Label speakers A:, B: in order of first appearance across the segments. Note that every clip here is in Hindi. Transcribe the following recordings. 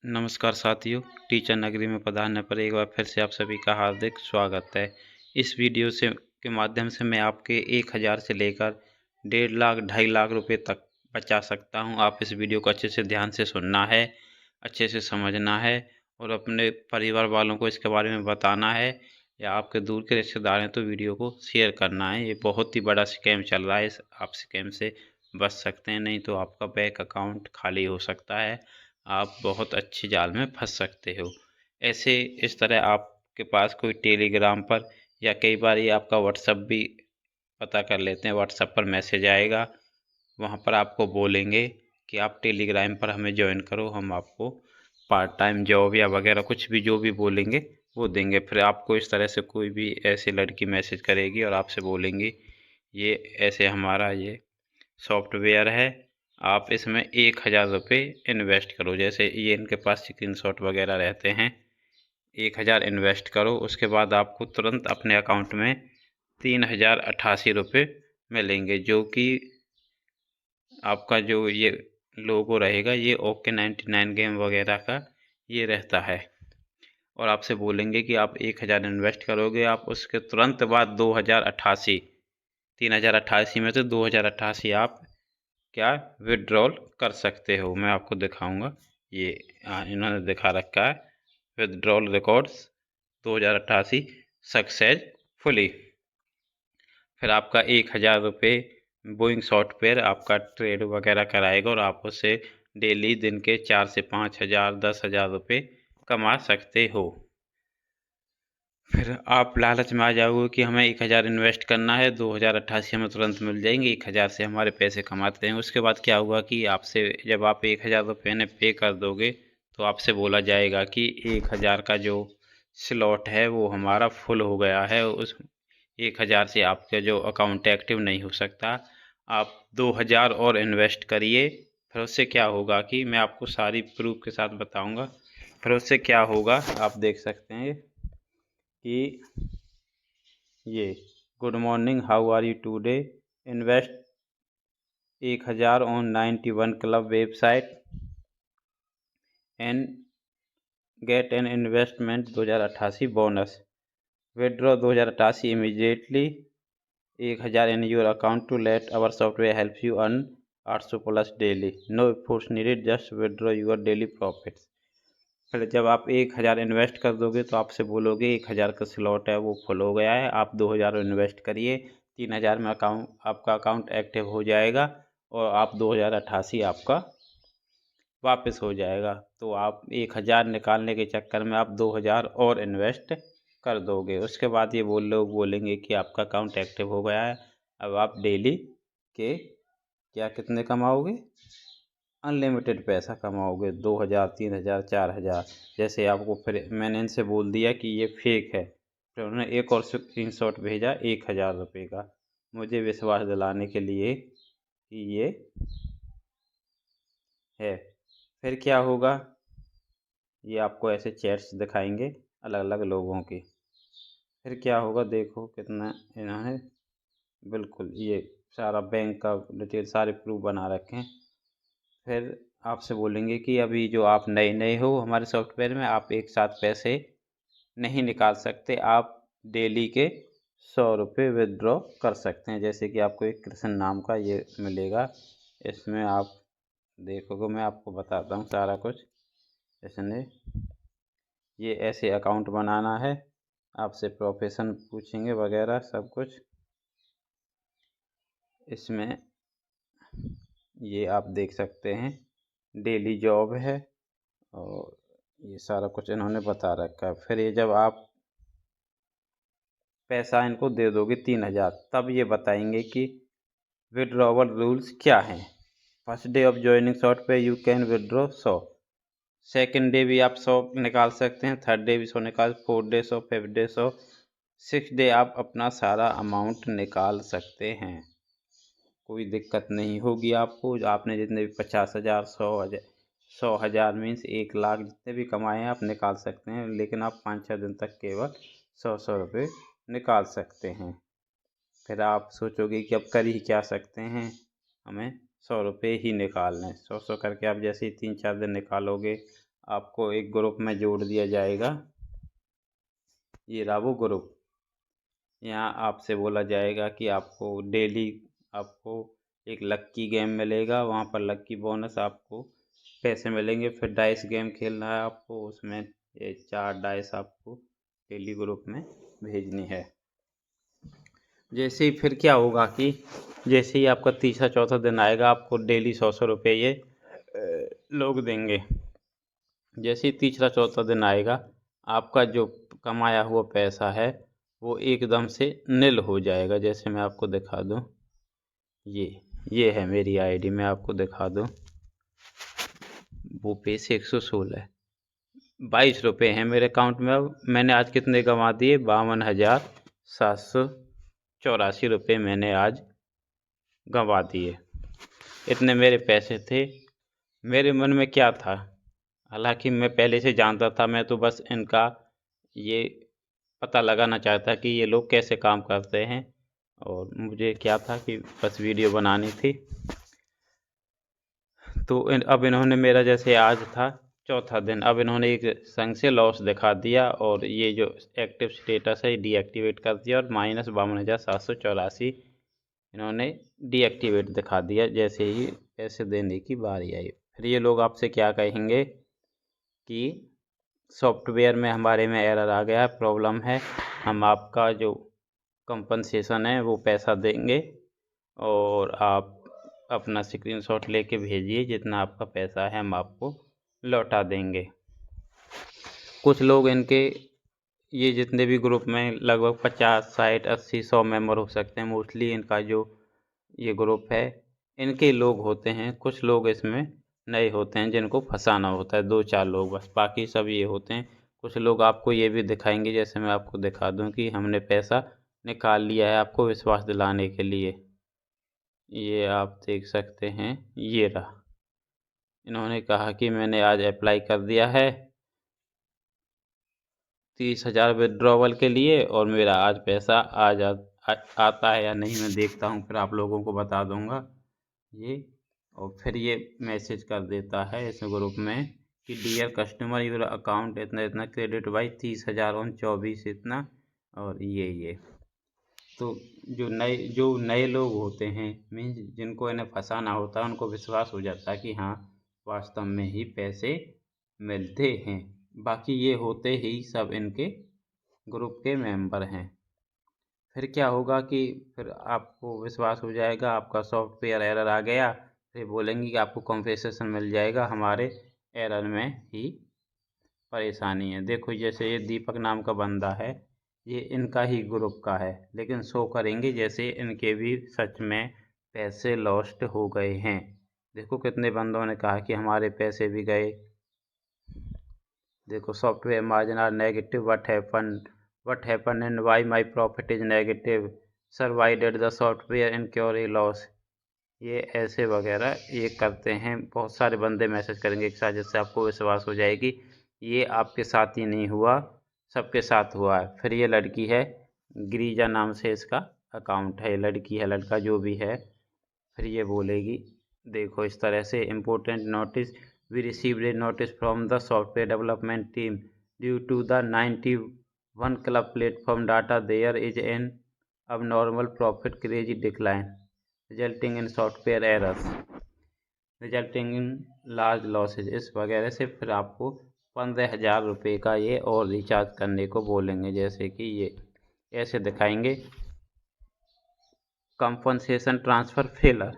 A: नमस्कार साथियों, टीचर नगरी में पधारने पर एक बार फिर से आप सभी का हार्दिक स्वागत है। इस वीडियो के माध्यम से मैं आपके 1000 से लेकर 1.5 लाख 2.5 लाख रुपए तक बचा सकता हूं। आप इस वीडियो को अच्छे से ध्यान से सुनना है, अच्छे से समझना है और अपने परिवार वालों को इसके बारे में बताना है, या आपके दूर के रिश्तेदार हैं तो वीडियो को शेयर करना है। ये बहुत ही बड़ा स्कैम चल रहा है, आप स्कैम से बच सकते हैं, नहीं तो आपका बैंक अकाउंट खाली हो सकता है, आप बहुत अच्छी जाल में फंस सकते हो। ऐसे इस तरह आपके पास कोई टेलीग्राम पर या कई बार ये आपका व्हाट्सएप भी पता कर लेते हैं, व्हाट्सएप पर मैसेज आएगा, वहाँ पर आपको बोलेंगे कि आप टेलीग्राम पर हमें ज्वाइन करो, हम आपको पार्ट टाइम जॉब या वगैरह कुछ भी जो भी बोलेंगे वो देंगे। फिर आपको इस तरह से कोई भी ऐसी लड़की मैसेज करेगी और आपसे बोलेंगी ये ऐसे हमारा ये सॉफ्टवेयर है, आप इसमें 1000 रुपये इन्वेस्ट करो। जैसे ये इनके पास स्क्रीनशॉट वगैरह रहते हैं। 1000 इन्वेस्ट करो, उसके बाद आपको तुरंत अपने अकाउंट में 3088 रुपये मिलेंगे, जो कि आपका जो ये लोगो रहेगा ये ओके 99 गेम वगैरह का ये रहता है। और आपसे बोलेंगे कि आप 1000 इन्वेस्ट करोगे, आप उसके तुरंत बाद 2088 3088 में से 2088 आप क्या विड्रॉल कर सकते हो। मैं आपको दिखाऊंगा, ये इन्होंने दिखा रखा है विड्रॉल रिकॉर्ड्स 2088 सक्सेसफुली। फिर आपका 1000 रुपये बोइंग सॉफ्टवेयर आपका ट्रेड वगैरह कराएगा और आप उससे डेली दिन के 4 से 5 हज़ार 10,000 रुपये कमा सकते हो। फिर आप लालच में आ जाओगे कि हमें 1000 इन्वेस्ट करना है, 2088 हमें तुरंत मिल जाएंगे, 1000 से हमारे पैसे कमाते हैं। उसके बाद क्या हुआ कि आपसे जब आप 1000 रुपये ने पे कर दोगे तो आपसे बोला जाएगा कि 1000 का जो स्लॉट है वो हमारा फुल हो गया है, उस 1000 से आपका जो अकाउंट एक्टिव नहीं हो सकता, आप 2000 और इन्वेस्ट करिए। फिर उससे क्या होगा कि मैं आपको सारी प्रूफ के साथ बताऊंगा। फिर उससे क्या होगा आप देख सकते हैं कि ये good morning how are you today, invest 1000 on 91 club website and get an investment 2088 bonus, withdraw 2088 immediately 1000 in your account to let our software help you earn 800 plus daily, no efforts needed, just withdraw your daily profits. फिर जब आप 1000 इन्वेस्ट कर दोगे तो आपसे बोलोगे 1000 का स्लॉट है वो फुल हो गया है, आप 2000 इन्वेस्ट करिए, 3000 में आपका अकाउंट एक्टिव हो जाएगा और आप 2088 आपका वापस हो जाएगा। तो आप 1000 निकालने के चक्कर में आप 2000 और इन्वेस्ट कर दोगे। उसके बाद ये लोग बोलेंगे कि आपका अकाउंट एक्टिव हो गया है, अब आप डेली के क्या कितने कमाओगे, अनलिमिटेड पैसा कमाओगे, 2000 3000 4000। जैसे आपको फिर मैंने इनसे बोल दिया कि ये फेक है, फिर उन्होंने एक और स्क्रीनशॉट भेजा 1000 रुपये का, मुझे विश्वास दिलाने के लिए कि ये है। फिर क्या होगा, ये आपको ऐसे चैट्स दिखाएंगे अलग अलग लोगों की। फिर क्या होगा, देखो कितना इन्होंने बिल्कुल ये सारा बैंक का डिटेल सारे प्रूफ बना रखे हैं। फिर आपसे बोलेंगे कि अभी जो आप नए नए हो हमारे सॉफ्टवेयर में, आप एक साथ पैसे नहीं निकाल सकते, आप डेली के 100 रुपये विदड्रॉ कर सकते हैं। जैसे कि आपको एक कृष्ण नाम का ये मिलेगा, इसमें आप देखोगे, मैं आपको बताता हूँ सारा कुछ। इसने ये ऐसे अकाउंट बनाना है, आपसे प्रोफेशन पूछेंगे वगैरह सब कुछ। इसमें ये आप देख सकते हैं डेली जॉब है और ये सारा कुछ इन्होंने बता रखा है। फिर ये जब आप पैसा इनको दे दोगे 3000, तब ये बताएंगे कि विड्रॉवल रूल्स क्या हैं। First day of joining software you can withdraw 100, second day भी आप 100 निकाल सकते हैं, थर्ड डे भी 100 निकाल, fourth day 100, fifth day 100, six day आप अपना सारा अमाउंट निकाल सकते हैं। कोई दिक्कत नहीं होगी आपको। आपने जितने भी 50,000 100,000 मीन्स 1 लाख जितने भी कमाए हैं आप निकाल सकते हैं, लेकिन आप 5-6 दिन तक केवल 100 रुपये निकाल सकते हैं। फिर आप सोचोगे कि अब कर ही क्या सकते हैं, हमें 100 रुपये ही निकालने। 100 करके आप जैसे ही 3-4 दिन निकालोगे आपको एक ग्रुप में जोड़ दिया जाएगा। ये रहा वो ग्रुप। यहाँ आपसे बोला जाएगा कि आपको डेली आपको एक लक्की गेम मिलेगा, वहाँ पर लक्की बोनस आपको पैसे मिलेंगे। फिर डाइस गेम खेलना है आपको, उसमें ये 4 डाइस आपको डेली ग्रुप में भेजनी है। जैसे ही फिर क्या होगा कि जैसे ही आपका तीसरा चौथा दिन आएगा, आपको डेली 100 रुपये ये लोग देंगे। जैसे ही तीसरा चौथा दिन आएगा, आपका जो कमाया हुआ पैसा है वो एकदम से नील हो जाएगा। जैसे मैं आपको दिखा दूं, ये है मेरी आईडी, मैं आपको दिखा दूं। वो पैसे 116 22 रुपये हैं मेरे अकाउंट में। अब मैंने आज कितने कमा दिए? 52,784 रुपये मैंने आज गंवा दिए। इतने मेरे पैसे थे। मेरे मन में क्या था, हालांकि मैं पहले से जानता था, मैं तो बस इनका ये पता लगाना चाहता कि ये लोग कैसे काम करते हैं, और मुझे क्या था कि बस वीडियो बनानी थी। तो अब इन्होंने मेरा, जैसे आज था चौथा दिन, अब इन्होंने एक संग से लॉस दिखा दिया और ये जो एक्टिव स्टेटस है डीएक्टिवेट कर दिया, और -52,784 इन्होंने डीएक्टिवेट दिखा दिया जैसे ही पैसे देने की बारी आई। फिर ये लोग आपसे क्या कहेंगे कि सॉफ्टवेयर में हमारे में एरर आ गया, प्रॉब्लम है, हम आपका जो कंपनसेशन है वो पैसा देंगे और आप अपना स्क्रीनशॉट लेके भेजिए, जितना आपका पैसा है हम आपको लौटा देंगे। कुछ लोग इनके ये जितने भी ग्रुप में लगभग 50, 60, 80, 100 मेंबर हो सकते हैं। मोस्टली इनका जो ये ग्रुप है इनके लोग होते हैं। कुछ लोग इसमें नए होते हैं जिनको फंसाना होता है, 2-4 लोग बस, बाकी सब ये होते हैं। कुछ लोग आपको ये भी दिखाएंगे, जैसे मैं आपको दिखा दूं कि हमने पैसा निकाल लिया है, आपको विश्वास दिलाने के लिए। ये आप देख सकते हैं, ये रहा। इन्होंने कहा कि मैंने आज अप्लाई कर दिया है 30,000 विड्रॉवल के लिए, और मेरा आज पैसा आता है या नहीं मैं देखता हूँ, फिर आप लोगों को बता दूंगा ये। और फिर ये मैसेज कर देता है इस ग्रुप में कि डियर कस्टमर योर अकाउंट इतना इतना क्रेडिट बाई 30,024 इतना, और ये तो जो नए लोग होते हैं, मीन्स जिनको इन्हें फंसाना होता है, उनको विश्वास हो जाता है कि हाँ वास्तव में ही पैसे मिलते हैं। बाकी ये होते ही सब इनके ग्रुप के मेंबर हैं। फिर क्या होगा कि फिर आपको विश्वास हो जाएगा, आपका सॉफ्टवेयर एरर आ गया, फिर बोलेंगे कि आपको कॉम्पेंसेशन मिल जाएगा, हमारे एरर में ही परेशानी है। देखो जैसे ये दीपक नाम का बंदा है, ये इनका ही ग्रुप का है, लेकिन शो करेंगे जैसे इनके भी सच में पैसे लॉस्ट हो गए हैं। देखो कितने बंदों ने कहा कि हमारे पैसे भी गए। देखो software margin are negative, what happen and why my profit is negative, sir why did the software incur a loss. ये ऐसे वगैरह ये करते हैं। बहुत सारे बंदे मैसेज करेंगे एक साथ, जिससे आपको विश्वास हो जाएगी ये आपके साथ ही नहीं हुआ, सबके साथ हुआ है। फिर ये लड़की है, गिरिजा नाम से इसका अकाउंट है, लड़की है लड़का जो भी है, फिर ये बोलेगी देखो इस तरह से, important notice, we received a notice from the software development team due to the 91 club platform data there is an abnormal profit crazy decline resulting in software errors resulting in large losses, इस वगैरह से फिर आपको 15,000 रुपये का ये और रिचार्ज करने को बोलेंगे। जैसे कि ये ऐसे दिखाएंगे, compensation transfer failure,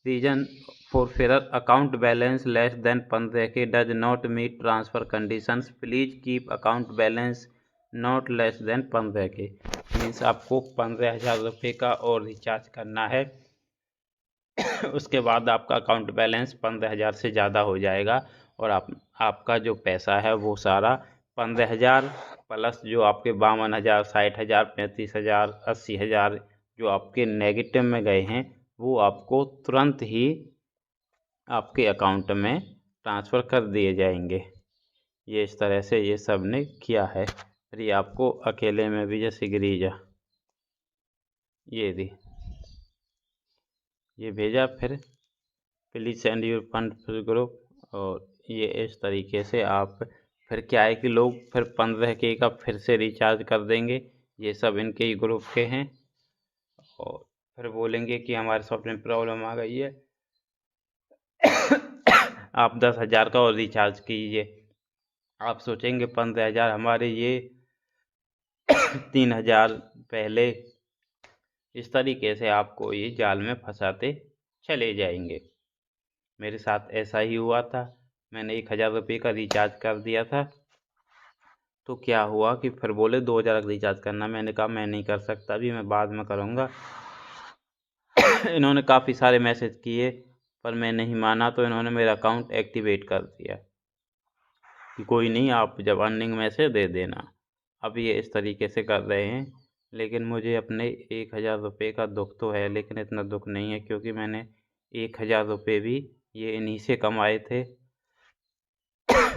A: reason for failure, account balance less than 15 K, does not meet transfer conditions, please keep account balance not less than 15 K. Means आपको 15,000 रुपये का और रिचार्ज करना है, उसके बाद आपका अकाउंट बैलेंस 15,000 से ज़्यादा हो जाएगा, और आपका जो पैसा है वो सारा 15,000 प्लस जो आपके 52,000, 60,000, 35,000, 80,000 जो आपके नेगेटिव में गए हैं, वो आपको तुरंत ही आपके अकाउंट में ट्रांसफ़र कर दिए जाएंगे। ये इस तरह से ये सब ने किया है। फिर ये आपको अकेले में भी, जैसे गिरिजा ये भेजा, फिर please send your fund group, और ये इस तरीके से आप फिर क्या है कि लोग फिर 15K का फिर से रिचार्ज कर देंगे। ये सब इनके ही ग्रुप के हैं और फिर बोलेंगे कि हमारे सॉफ्टवेयर में प्रॉब्लम आ गई है। आप 10,000 का और रिचार्ज कीजिए। आप सोचेंगे 15,000 हमारे ये 3,000 पहले। इस तरीके से आपको ये जाल में फंसाते चले जाएंगे। मेरे साथ ऐसा ही हुआ था। मैंने 1,000 रुपये का रिचार्ज कर दिया था। तो क्या हुआ कि फिर बोले 2,000 का रिचार्ज करना। मैंने कहा मैं नहीं कर सकता, अभी मैं बाद में करूँगा। इन्होंने काफ़ी सारे मैसेज किए पर मैं नहीं माना, तो इन्होंने मेरा अकाउंट एक्टिवेट कर दिया कि कोई नहीं, आप जब अर्निंग मैसेज दे देना। अब ये इस तरीके से कर रहे हैं। लेकिन मुझे अपने 1,000 रुपये का दुख तो है, लेकिन इतना दुख नहीं है क्योंकि मैंने 1,000 रुपये भी ये इन्हीं से कमाए थे।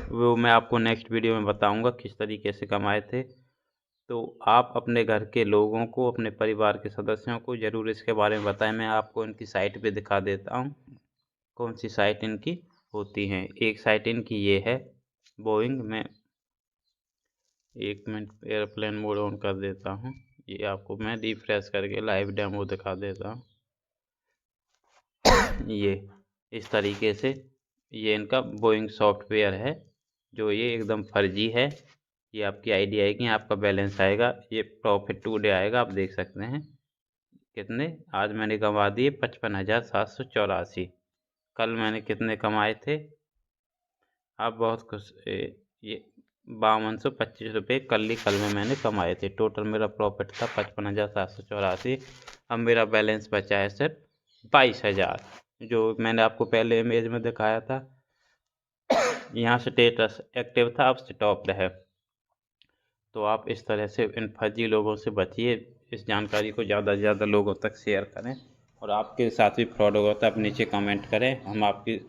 A: वो मैं आपको नेक्स्ट वीडियो में बताऊंगा किस तरीके से कमाए थे। तो आप अपने घर के लोगों को, अपने परिवार के सदस्यों को ज़रूर इसके बारे में बताएं। मैं आपको इनकी साइट पे दिखा देता हूँ कौन सी साइट इनकी होती हैं। एक साइट इनकी ये है बोइंग। में 1 मिनट एयरप्लेन मोड ऑन कर देता हूँ। ये आपको मैं रिफ्रेश करके लाइव डेमो दिखा देता हूँ। ये इस तरीके से ये इनका बोइंग सॉफ्टवेयर है, जो ये एकदम फर्जी है। ये आपकी आईडी आएगी, आपका बैलेंस आएगा, ये प्रॉफिट टुडे आएगा। आप देख सकते हैं कितने आज मैंने कमा दिए, 55,784। कल मैंने कितने कमाए थे, आप बहुत खुश। ये 5225 रुपये कल में मैंने कमाए थे। टोटल मेरा प्रॉफिट था 55,784। अब मेरा बैलेंस बचा है सिर्फ 22,000, जो मैंने आपको पहले इमेज में दिखाया था। यहाँ स्टेटस एक्टिव था, अब स्टॉप्ड है। तो आप इस तरह से इन फर्जी लोगों से बचिए। इस जानकारी को ज़्यादा से ज़्यादा लोगों तक शेयर करें। और आपके साथ भी फ्रॉड होगा तो आप नीचे कमेंट करें, हम आपकी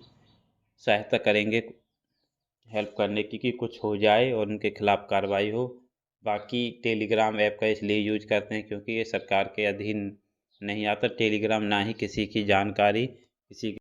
A: सहायता करेंगे हेल्प करने की, कुछ हो जाए और उनके खिलाफ़ कार्रवाई हो। बाकी टेलीग्राम ऐप का इसलिए यूज करते हैं क्योंकि ये सरकार के अधीन नहीं आता। टेलीग्राम ना ही किसी की जानकारी किसी